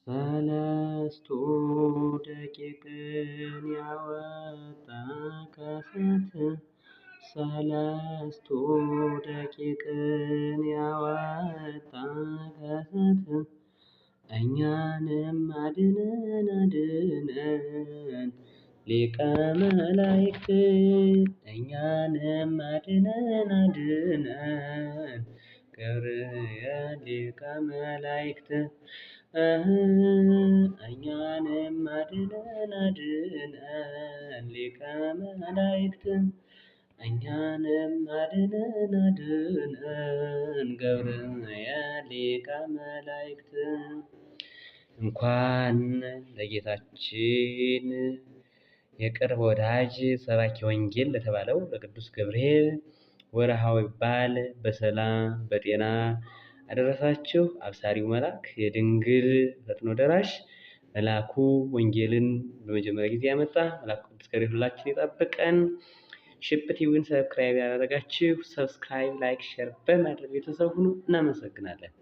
ሰለስቱ ደቂቅን ያወጣ ከሰት ሰለስቱ ደቂቅን ያወጣ ከሰት እኛንም አድነን አድነን ሊቀ መላእክት እኛንም አድነን አድነን ገብርኤል ሊቀ መላእክት እኛንም አድነን አድነን ሊቀ መላእክት እኛንም አድነን አድነን ገብርኤል ሊቀ መላእክት። እንኳን ለጌታችን የቅርብ ወዳጅ ሰባኪ ወንጌል ለተባለው ለቅዱስ ገብርኤል ወርሃዊ በዓል በሰላም በጤና አደረሳችሁ። አብሳሪው መልአክ የድንግል ፈጥኖ ደራሽ መልአኩ ወንጌልን በመጀመሪያ ጊዜ ያመጣ መልአኩ ቅዱስ ገብርኤል ሁላችን ይጠብቀን። ሽፕ ቲቪን ሰብስክራይብ ያደረጋችሁ ሰብስክራይብ፣ ላይክ፣ ሼር በማድረግ ቤተሰብ ሁኑ። እናመሰግናለን።